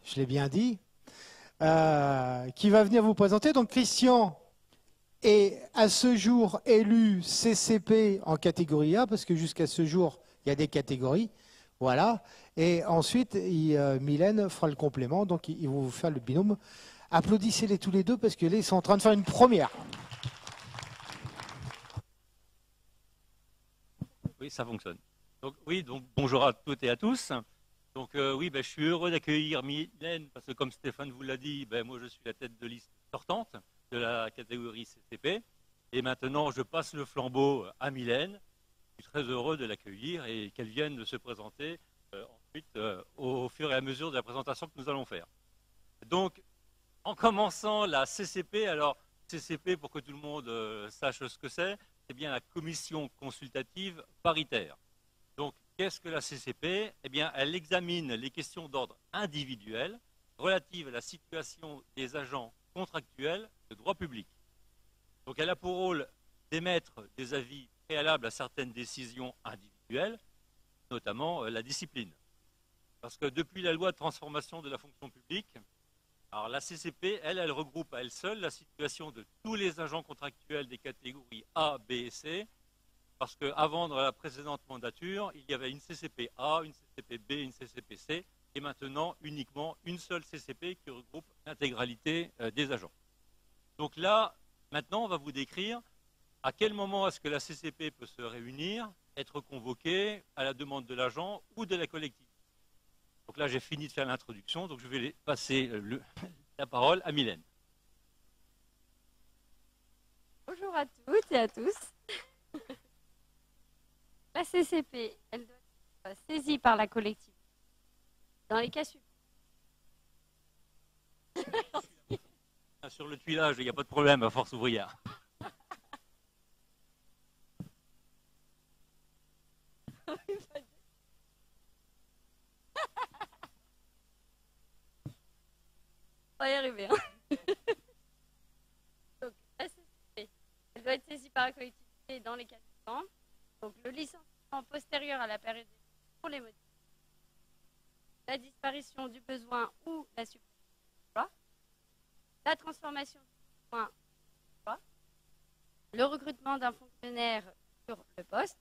je l'ai bien dit, qui va venir vous présenter. Donc Christian est à ce jour élu CCP en catégorie A, parce que jusqu'à ce jour, il y a des catégories. Voilà. Et ensuite, Mylène fera le complément, donc ils vont vous faire le binôme. Applaudissez-les tous les deux, parce que là, ils sont en train de faire une première. Oui, ça fonctionne. Donc, oui, donc bonjour à toutes et à tous. Donc oui, je suis heureux d'accueillir Mylène, parce que comme Stéphane vous l'a dit, moi je suis la tête de liste sortante de la catégorie CCP. Et maintenant, je passe le flambeau à Mylène. Je suis très heureux de l'accueillir et qu'elle vienne se présenter ensuite au fur et à mesure de la présentation que nous allons faire. Donc, en commençant la CCP, alors CCP, pour que tout le monde sache ce que c'est bien la commission consultative paritaire. Donc, qu'est-ce que la CCP? Eh bien, elle examine les questions d'ordre individuel relatives à la situation des agents contractuels de droit public. Donc, elle a pour rôle d'émettre des avis préalables à certaines décisions individuelles, notamment la discipline. Parce que depuis la loi de transformation de la fonction publique, alors la CCP, elle regroupe à elle seule la situation de tous les agents contractuels des catégories A, B et C, parce qu'avant, dans la précédente mandature, il y avait une CCP A, une CCP B, une CCP C, et maintenant uniquement une seule CCP qui regroupe l'intégralité des agents. Donc là, maintenant, on va vous décrire à quel moment est-ce que la CCP peut se réunir, être convoquée à la demande de l'agent ou de la collectivité. Donc là, j'ai fini de faire l'introduction, donc je vais passer la parole à Mylène. Bonjour à toutes et à tous. La CCP, elle doit être saisie par la collectivité dans les cas suivants. Sur le tuilage, il n'y a pas de problème à force ouvrière. On va y arriver. Hein. Donc, la CCP, elle doit être saisie par la collectivité dans les cas suivants. Donc, le licenciement postérieur à la période pour les motifs, la disparition du besoin ou la suppression du emploi, la transformation du besoin en emploi, le recrutement d'un fonctionnaire sur le poste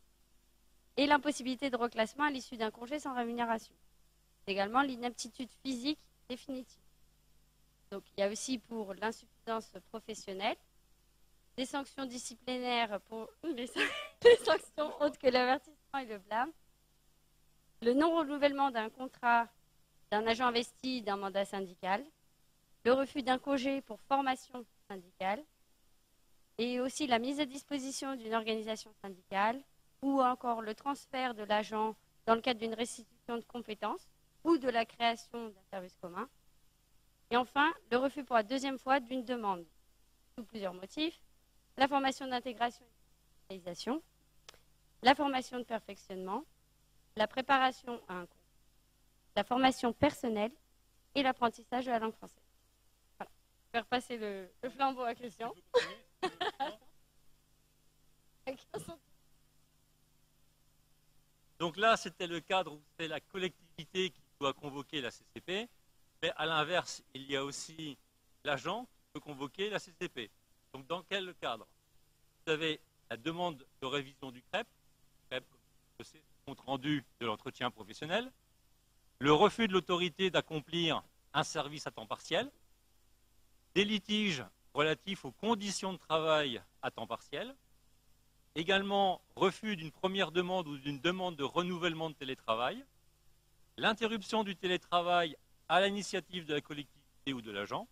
et l'impossibilité de reclassement à l'issue d'un congé sans rémunération. Également l'inaptitude physique définitive. Donc, il y a aussi pour l'insuffisance professionnelle, des sanctions disciplinaires pour les sanctions autres que l'avertissement et le blâme, le non-renouvellement d'un contrat d'un agent investi d'un mandat syndical, le refus d'un congé pour formation syndicale, et aussi la mise à disposition d'une organisation syndicale, ou encore le transfert de l'agent dans le cadre d'une restitution de compétences ou de la création d'un service commun. Et enfin, le refus pour la deuxième fois d'une demande, sous plusieurs motifs, la formation d'intégration et de spécialisation, la formation de perfectionnement, la préparation à un cours, la formation personnelle et l'apprentissage de la langue française. Voilà. Je vais repasser le flambeau à Christian. Donc là, c'était le cadre où c'est la collectivité qui doit convoquer la CCP. Mais à l'inverse, il y a aussi l'agent qui peut convoquer la CCP. Donc dans quel cadre? Vous avez la demande de révision du CREP, c'est le compte rendu de l'entretien professionnel, le refus de l'autorité d'accomplir un service à temps partiel, des litiges relatifs aux conditions de travail à temps partiel, également refus d'une première demande ou d'une demande de renouvellement de télétravail, l'interruption du télétravail à l'initiative de la collectivité ou de l'agent,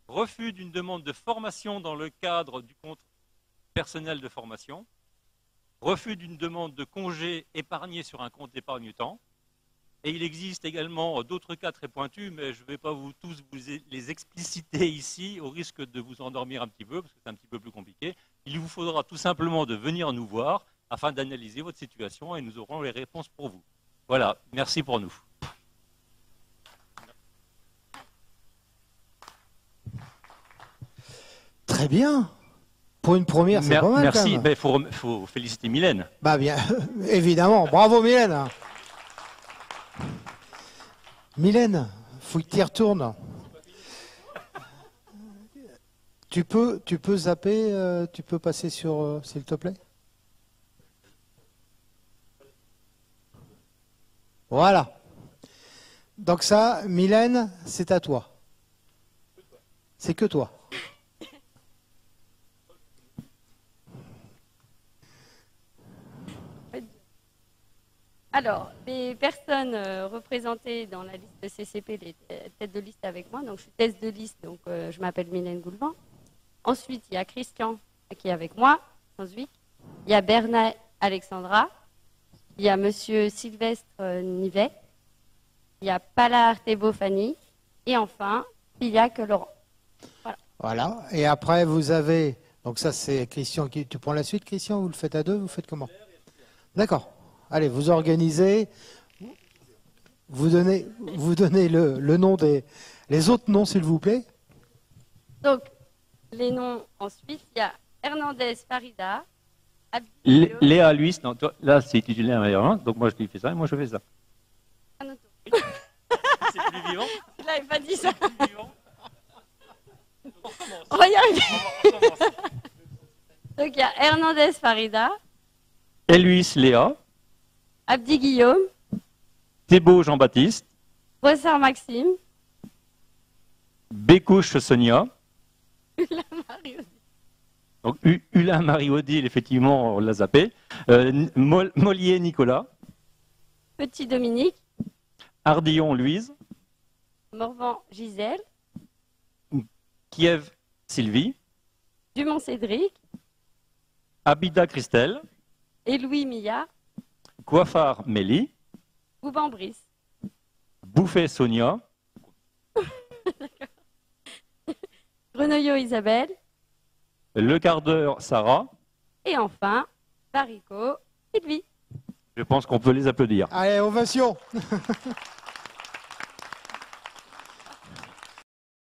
refus d'une demande de formation dans le cadre du compte personnel de formation, refus d'une demande de congé épargné sur un compte d'épargne-temps, et il existe également d'autres cas très pointus, mais je ne vais pas tous vous les expliciter ici, au risque de vous endormir un petit peu, parce que c'est un petit peu plus compliqué. Il vous faudra tout simplement de venir nous voir afin d'analyser votre situation et nous aurons les réponses pour vous. Voilà, merci pour nous. Très bien. Pour une première, c'est pas mal. Merci. Il faut féliciter Mylène. Bah bien, évidemment. Bravo Mylène. Mylène, faut que tu y retournes. Tu peux zapper, tu peux passer sur, s'il te plaît. Voilà. Donc ça, Mylène, c'est à toi. C'est que toi. Alors, les personnes représentées dans la liste de CCP, les têtes de liste avec moi, donc je suis tête de liste, donc je m'appelle Mylène Goulvan. Ensuite, il y a Christian qui est avec moi, ensuite. Il y a Bernard Alexandra, il y a Monsieur Sylvestre Nivet, il y a Palar Thébo Fanny, et enfin, il y a que Laurent. Voilà. Voilà. Et après, vous avez, donc ça c'est Christian, tu prends la suite, Christian, vous le faites à deux, vous faites comment? D'accord. Allez, vous organisez, vous donnez le nom les autres noms, s'il vous plaît. Donc, les noms ensuite, il y a Hernandez Farida, Abdi Léa, Luis, non, toi, là c'est titulaire meilleur, donc moi je lui fais ça et moi je fais ça. C'est plus vivant. Il n'avait pas dit ça. Plus vivant. On va y arriver. Donc, il y a Hernandez Farida, Et Luis, Léa, Abdi Guillaume, Thébault Jean-Baptiste, Brossard Maxime, Bécouche Sonia, Hula Mario, donc Hula Marie-Odile, effectivement, on l'a zappé, Mollier Nicolas, Petit Dominique, Ardillon Louise, Morvan Gisèle, Kiev Sylvie, Dumont Cédric Abida Christelle, et Louis Millard, Coiffard Mélie, Bouban Brice. Bouffet Sonia, Grenoyot Isabelle, Le Quart d'heure Sarah. et enfin, Barico Sylvie. Je pense qu'on peut les applaudir. Allez, ovation.